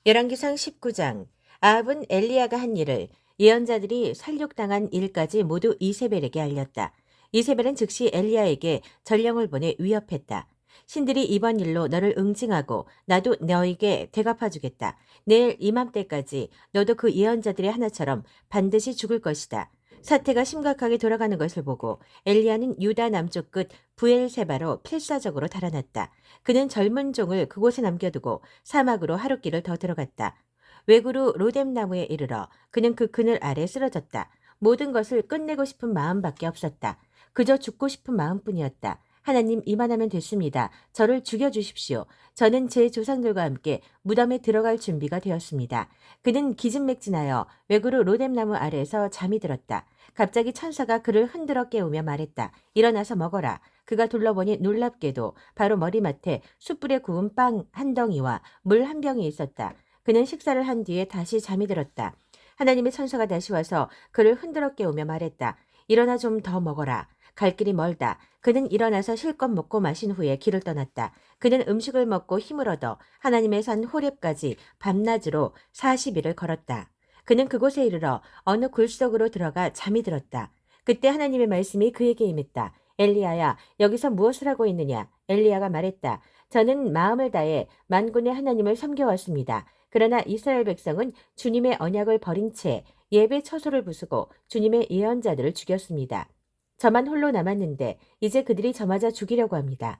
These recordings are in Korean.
열왕기상 19장. 아합은 엘리야가 한 일을 예언자들이 살육당한 일까지 모두 이세벨에게 알렸다. 이세벨은 즉시 엘리야에게 전령을 보내 위협했다. 신들이 이번 일로 너를 응징하고 나도 너에게 대갚아주겠다. 내일 이맘때까지 너도 그 예언자들의 하나처럼 반드시 죽을 것이다. 사태가 심각하게 돌아가는 것을 보고 엘리야는 유다 남쪽 끝 부엘세바로 필사적으로 달아났다. 그는 젊은 종을 그곳에 남겨두고 사막으로 하룻길을 더 들어갔다. 외구로 로뎀나무에 이르러 그는 그 그늘 아래 쓰러졌다. 모든 것을 끝내고 싶은 마음밖에 없었다. 그저 죽고 싶은 마음뿐이었다. 하나님, 이만하면 됐습니다. 저를 죽여주십시오. 저는 제 조상들과 함께 무덤에 들어갈 준비가 되었습니다. 그는 기진맥진하여 외구로 로뎀나무 아래에서 잠이 들었다. 갑자기 천사가 그를 흔들어 깨우며 말했다. 일어나서 먹어라. 그가 둘러보니 놀랍게도 바로 머리맡에 숯불에 구운 빵 한 덩이와 물 한 병이 있었다. 그는 식사를 한 뒤에 다시 잠이 들었다. 하나님의 천사가 다시 와서 그를 흔들어 깨우며 말했다. 일어나 좀 더 먹어라. 갈 길이 멀다. 그는 일어나서 실컷 먹고 마신 후에 길을 떠났다. 그는 음식을 먹고 힘을 얻어 하나님의 산 호렙까지 밤낮으로 40일을 걸었다. 그는 그곳에 이르러 어느 굴 속으로 들어가 잠이 들었다. 그때 하나님의 말씀이 그에게 임했다. 엘리야야, 여기서 무엇을 하고 있느냐? 엘리야가 말했다. 저는 마음을 다해 만군의 하나님을 섬겨왔습니다. 그러나 이스라엘 백성은 주님의 언약을 버린 채 예배 처소를 부수고 주님의 예언자들을 죽였습니다. 저만 홀로 남았는데 이제 그들이 저마저 죽이려고 합니다.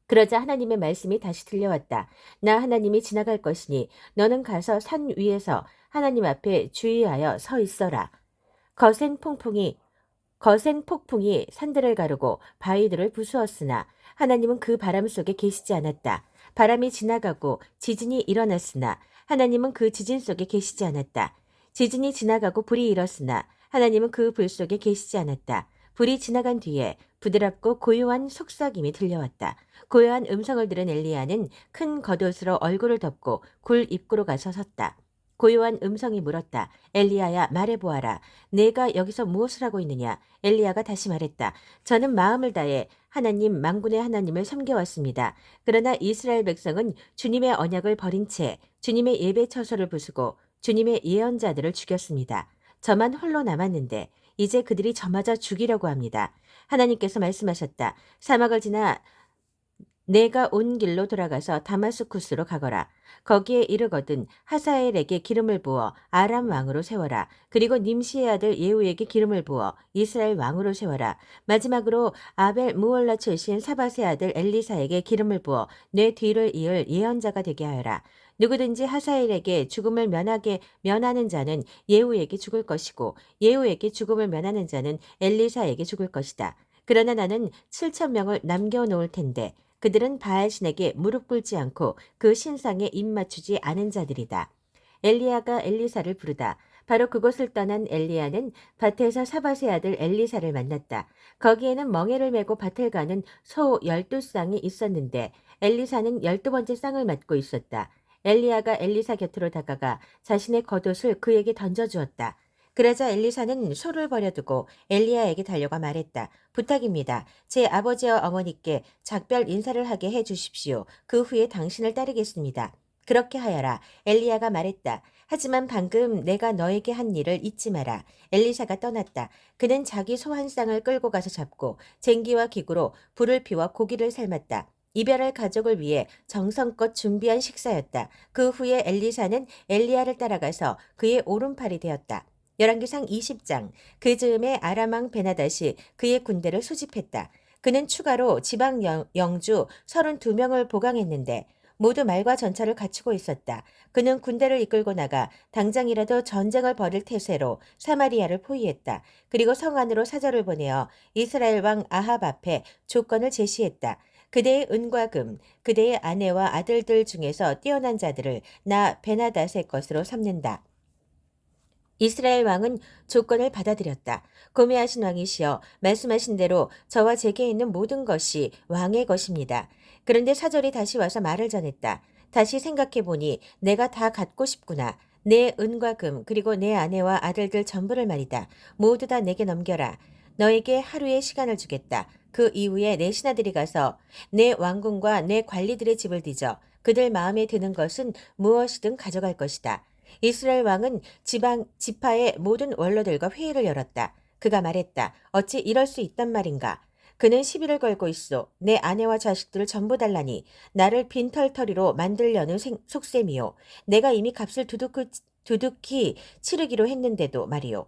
그러자 하나님의 말씀이 다시 들려왔다. 나 하나님이 지나갈 것이니 너는 가서 산 위에서 하나님 앞에 주의하여 서 있어라. 거센 폭풍이 산들을 가르고 바위들을 부수었으나 하나님은 그 바람 속에 계시지 않았다. 바람이 지나가고 지진이 일어났으나 하나님은 그 지진 속에 계시지 않았다. 지진이 지나가고 불이 일었으나 하나님은 그 불 속에 계시지 않았다. 불이 지나간 뒤에 부드럽고 고요한 속삭임이 들려왔다. 고요한 음성을 들은 엘리야는 큰 겉옷으로 얼굴을 덮고 굴 입구로 가서 섰다. 고요한 음성이 물었다. 엘리야야, 말해보아라. 내가 여기서 무엇을 하고 있느냐? 엘리야가 다시 말했다. 저는 마음을 다해 하나님, 만군의 하나님을 섬겨왔습니다. 그러나 이스라엘 백성은 주님의 언약을 버린 채 주님의 예배 처소를 부수고 주님의 예언자들을 죽였습니다. 저만 홀로 남았는데 이제 그들이 저마저 죽이려고 합니다. 하나님께서 말씀하셨다. 사막을 지나 내가 온 길로 돌아가서 다마스쿠스로 가거라. 거기에 이르거든 하사엘에게 기름을 부어 아람 왕으로 세워라. 그리고 님시의 아들 예후에게 기름을 부어 이스라엘 왕으로 세워라. 마지막으로 아벨 무올라 출신 사밧의 아들 엘리사에게 기름을 부어 내 뒤를 이을 예언자가 되게 하여라. 누구든지 하사엘에게 죽음을 면하는 자는 예후에게 죽을 것이고 예후에게 죽음을 면하는 자는 엘리사에게 죽을 것이다. 그러나 나는 7,000명을 남겨놓을 텐데 그들은 바알신에게 무릎 꿇지 않고 그 신상에 입 맞추지 않은 자들이다. 엘리야가 엘리사를 부르다. 바로 그곳을 떠난 엘리야는 밭에서 사밧의 아들 엘리사를 만났다. 거기에는 멍에를 메고 밭을 가는 소 12쌍이 있었는데 엘리사는 12번째 쌍을 맡고 있었다. 엘리야가 엘리사 곁으로 다가가 자신의 겉옷을 그에게 던져주었다. 그러자 엘리사는 소를 버려두고 엘리야에게 달려가 말했다. 부탁입니다. 제 아버지와 어머니께 작별 인사를 하게 해 주십시오. 그 후에 당신을 따르겠습니다. 그렇게 하여라. 엘리야가 말했다. 하지만 방금 내가 너에게 한 일을 잊지 마라. 엘리사가 떠났다. 그는 자기 소 한 쌍을 끌고 가서 잡고 쟁기와 기구로 불을 피워 고기를 삶았다. 이별할 가족을 위해 정성껏 준비한 식사였다. 그 후에 엘리사는 엘리야를 따라가서 그의 오른팔이 되었다. 열왕기상 20장. 그 즈음에 아람 왕 베나닷이 그의 군대를 소집했다. 그는 추가로 지방 영주 32명을 보강했는데 모두 말과 전차를 갖추고 있었다. 그는 군대를 이끌고 나가 당장이라도 전쟁을 벌일 태세로 사마리아를 포위했다. 그리고 성 안으로 사절을 보내어 이스라엘 왕 아합 앞에 조건을 제시했다. 그대의 은과 금, 그대의 아내와 아들들 중에서 뛰어난 자들을 나 베나닷의 것으로 삼는다. 이스라엘 왕은 조건을 받아들였다. 고매하신 왕이시여, 말씀하신 대로 저와 제게 있는 모든 것이 왕의 것입니다. 그런데 사절이 다시 와서 말을 전했다. 다시 생각해보니 내가 다 갖고 싶구나. 내 은과 금 그리고 내 아내와 아들들 전부를 말이다. 모두 다 내게 넘겨라. 너에게 하루의 시간을 주겠다. 그 이후에 내 신하들이 가서 내 왕궁과 내 관리들의 집을 뒤져 그들 마음에 드는 것은 무엇이든 가져갈 것이다. 이스라엘 왕은 지파의 모든 원로들과 회의를 열었다. 그가 말했다. 어찌 이럴 수 있단 말인가? 그는 시비를 걸고 있어. 내 아내와 자식들을 전부 달라니 나를 빈털터리로 만들려는 속셈이요. 내가 이미 값을 두둑히 치르기로 했는데도 말이요.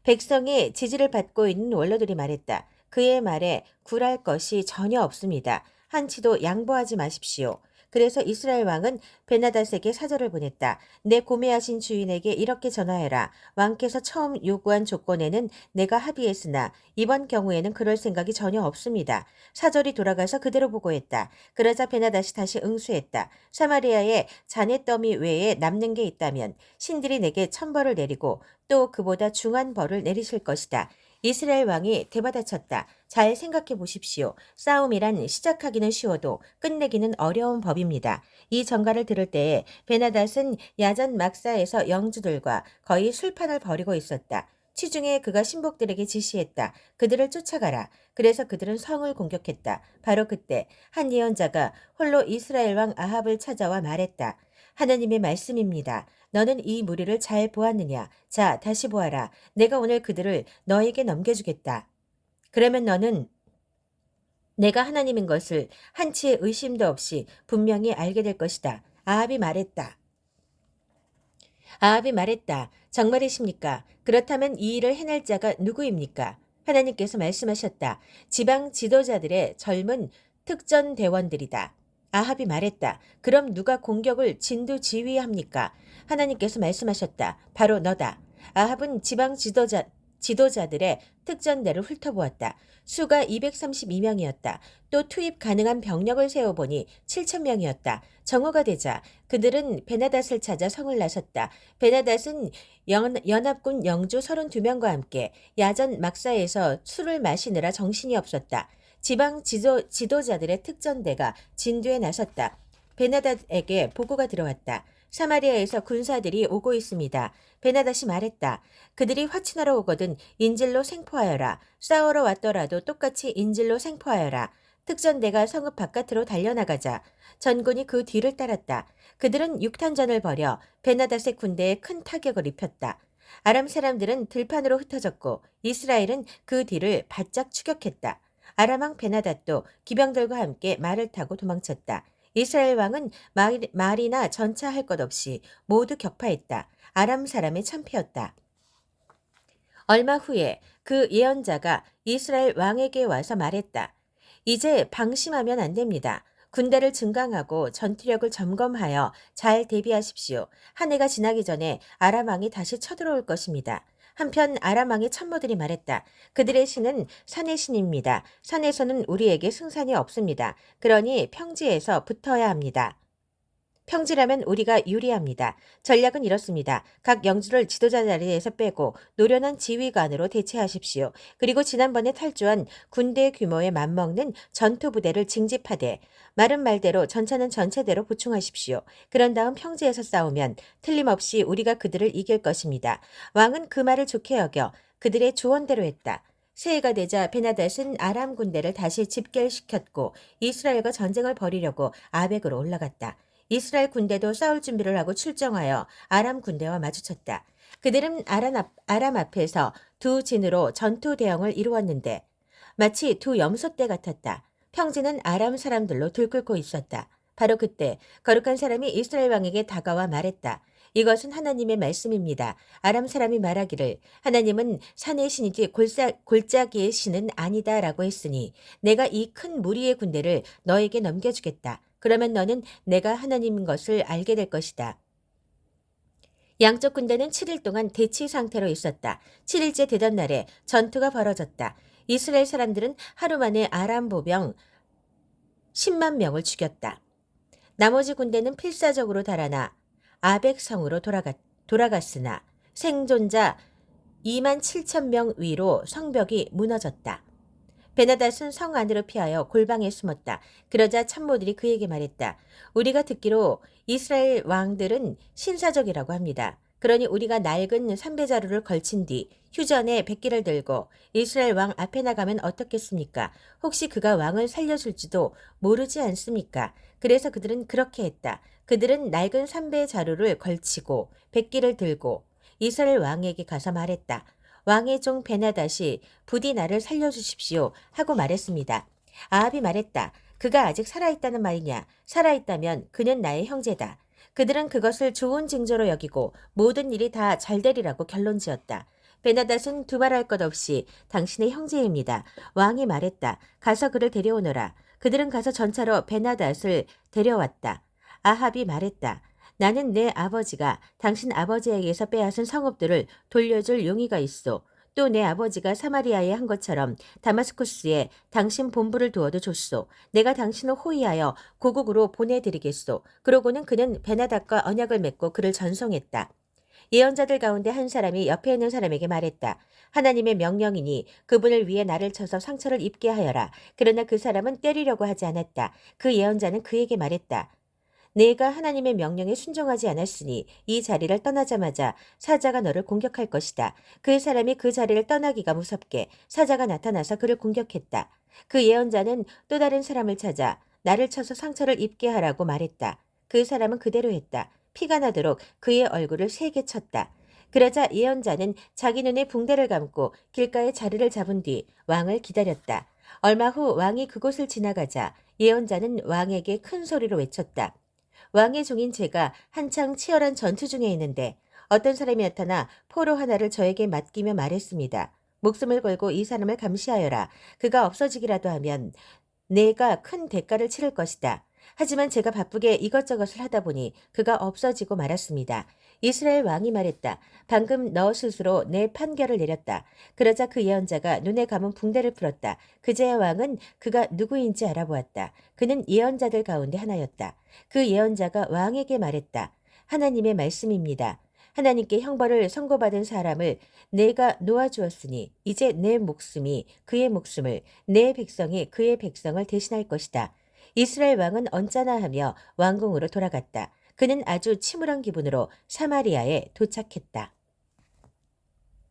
백성의 지지를 받고 있는 원로들이 말했다. 그의 말에 굴할 것이 전혀 없습니다. 한치도 양보하지 마십시오. 그래서 이스라엘 왕은 베나닷에게 사절을 보냈다. 내 고매하신 주인에게 이렇게 전하해라. 왕께서 처음 요구한 조건에는 내가 합의했으나 이번 경우에는 그럴 생각이 전혀 없습니다. 사절이 돌아가서 그대로 보고했다. 그러자 베나닷이 다시 응수했다. 사마리아에 자네더미 외에 남는 게 있다면 신들이 내게 천벌을 내리고 또 그보다 중한 벌을 내리실 것이다. 이스라엘 왕이 대받아쳤다. 잘 생각해 보십시오. 싸움이란 시작하기는 쉬워도 끝내기는 어려운 법입니다. 이 전가를 들을 때에 베나닷은 야전 막사에서 영주들과 거의 술판을 벌이고 있었다. 취중에 그가 신복들에게 지시했다. 그들을 쫓아가라. 그래서 그들은 성을 공격했다. 바로 그때 한 예언자가 홀로 이스라엘 왕 아합을 찾아와 말했다. 하나님의 말씀입니다. 너는 이 무리를 잘 보았느냐? 자, 다시 보아라. 내가 오늘 그들을 너에게 넘겨주겠다. 그러면 너는 내가 하나님인 것을 한치의 의심도 없이 분명히 알게 될 것이다. 아합이 말했다. 정말이십니까? 그렇다면 이 일을 해낼 자가 누구입니까? 하나님께서 말씀하셨다. 지방 지도자들의 젊은 특전 대원들이다. 아합이 말했다. 그럼 누가 공격을 진두지휘합니까? 하나님께서 말씀하셨다. 바로 너다. 아합은 지방 지도자들의 특전대를 훑어보았다. 수가 232명이었다. 또 투입 가능한 병력을 세어보니 7,000명이었다. 정오가 되자 그들은 베나닷을 찾아 성을 나섰다. 베나닷은 연합군 영주 32명과 함께 야전 막사에서 술을 마시느라 정신이 없었다. 지방 지도자들의 특전대가 진두에 나섰다. 베나닷에게 보고가 들어왔다. 사마리아에서 군사들이 오고 있습니다. 베나닷이 말했다. 그들이 화친하러 오거든 인질로 생포하여라. 싸우러 왔더라도 똑같이 인질로 생포하여라. 특전대가 성읍 바깥으로 달려나가자 전군이 그 뒤를 따랐다. 그들은 육탄전을 벌여 베나닷의 군대에 큰 타격을 입혔다. 아람 사람들은 들판으로 흩어졌고 이스라엘은 그 뒤를 바짝 추격했다. 아람왕 베나닷도 기병들과 함께 말을 타고 도망쳤다. 이스라엘 왕은 말이나 전차할 것 없이 모두 격파했다. 아람 사람의 참패였다. 얼마 후에 그 예언자가 이스라엘 왕에게 와서 말했다. 이제 방심하면 안 됩니다. 군대를 증강하고 전투력을 점검하여 잘 대비하십시오. 한 해가 지나기 전에 아람 왕이 다시 쳐들어올 것입니다. 한편 아람 왕의 참모들이 말했다. 그들의 신은 산의 신입니다. 산에서는 우리에게 승산이 없습니다. 그러니 평지에서 붙어야 합니다. 평지라면 우리가 유리합니다. 전략은 이렇습니다. 각 영주를 지도자 자리에서 빼고 노련한 지휘관으로 대체하십시오. 그리고 지난번에 탈주한 군대 규모에 맞먹는 전투 부대를 징집하되 말은 말대로 전차는 전체대로 보충하십시오. 그런 다음 평지에서 싸우면 틀림없이 우리가 그들을 이길 것입니다. 왕은 그 말을 좋게 여겨 그들의 조언대로 했다. 새해가 되자 베나닷은 아람 군대를 다시 집결시켰고 이스라엘과 전쟁을 벌이려고 아벡으로 올라갔다. 이스라엘 군대도 싸울 준비를 하고 출정하여 아람 군대와 마주쳤다. 그들은 아람 앞에서 두 진으로 전투 대형을 이루었는데 마치 두 염소떼 같았다. 평지는 아람 사람들로 들끓고 있었다. 바로 그때 거룩한 사람이 이스라엘 왕에게 다가와 말했다. 이것은 하나님의 말씀입니다. 아람 사람이 말하기를 하나님은 산의 신이지 골짜기의 신은 아니다라고 했으니 내가 이 큰 무리의 군대를 너에게 넘겨주겠다. 그러면 너는 내가 하나님인 것을 알게 될 것이다. 양쪽 군대는 7일 동안 대치 상태로 있었다. 7일째 되던 날에 전투가 벌어졌다. 이스라엘 사람들은 하루 만에 아람 보병 10만 명을 죽였다. 나머지 군대는 필사적으로 달아나 아벡성으로 돌아갔으나 생존자 2만 7천 명 위로 성벽이 무너졌다. 베나닷은 성 안으로 피하여 골방에 숨었다. 그러자 참모들이 그에게 말했다. 우리가 듣기로 이스라엘 왕들은 신사적이라고 합니다. 그러니 우리가 낡은 삼배자루를 걸친 뒤 휴전에 백기를 들고 이스라엘 왕 앞에 나가면 어떻겠습니까? 혹시 그가 왕을 살려줄지도 모르지 않습니까? 그래서 그들은 그렇게 했다. 그들은 낡은 삼배자루를 걸치고 백기를 들고 이스라엘 왕에게 가서 말했다. 왕의 종 베나닷이 부디 나를 살려주십시오 하고 말했습니다. 아합이 말했다. 그가 아직 살아있다는 말이냐? 살아있다면 그는 나의 형제다. 그들은 그것을 좋은 징조로 여기고 모든 일이 다 잘 되리라고 결론지었다. 베나닷은 두말할 것 없이 당신의 형제입니다. 왕이 말했다. 가서 그를 데려오너라. 그들은 가서 전차로 베나닷을 데려왔다. 아합이 말했다. 나는 내 아버지가 당신 아버지에게서 빼앗은 성읍들을 돌려줄 용의가 있어. 또 내 아버지가 사마리아에 한 것처럼 다마스쿠스에 당신 본부를 두어도 좋소. 내가 당신을 호위하여 고국으로 보내드리겠소. 그러고는 그는 베나닷과 언약을 맺고 그를 전송했다. 예언자들 가운데 한 사람이 옆에 있는 사람에게 말했다. 하나님의 명령이니 그분을 위해 나를 쳐서 상처를 입게 하여라. 그러나 그 사람은 때리려고 하지 않았다. 그 예언자는 그에게 말했다. 내가 하나님의 명령에 순종하지 않았으니 이 자리를 떠나자마자 사자가 너를 공격할 것이다. 그 사람이 그 자리를 떠나기가 무섭게 사자가 나타나서 그를 공격했다. 그 예언자는 또 다른 사람을 찾아 나를 쳐서 상처를 입게 하라고 말했다. 그 사람은 그대로 했다. 피가 나도록 그의 얼굴을 세게 쳤다. 그러자 예언자는 자기 눈에 붕대를 감고 길가에 자리를 잡은 뒤 왕을 기다렸다. 얼마 후 왕이 그곳을 지나가자 예언자는 왕에게 큰 소리로 외쳤다. 왕의 종인 제가 한창 치열한 전투 중에 있는데 어떤 사람이 나타나 포로 하나를 저에게 맡기며 말했습니다. 목숨을 걸고 이 사람을 감시하여라. 그가 없어지기라도 하면 내가 큰 대가를 치를 것이다. 하지만 제가 바쁘게 이것저것을 하다 보니 그가 없어지고 말았습니다. 이스라엘 왕이 말했다. 방금 너 스스로 내 판결을 내렸다. 그러자 그 예언자가 눈에 감은 붕대를 풀었다. 그제야 왕은 그가 누구인지 알아보았다. 그는 예언자들 가운데 하나였다. 그 예언자가 왕에게 말했다. 하나님의 말씀입니다. 하나님께 형벌을 선고받은 사람을 내가 놓아주었으니 이제 내 목숨이 그의 목숨을 내 백성이 그의 백성을 대신할 것이다. 이스라엘 왕은 언짢아 하며 왕궁으로 돌아갔다. 그는 아주 침울한 기분으로 사마리아에 도착했다.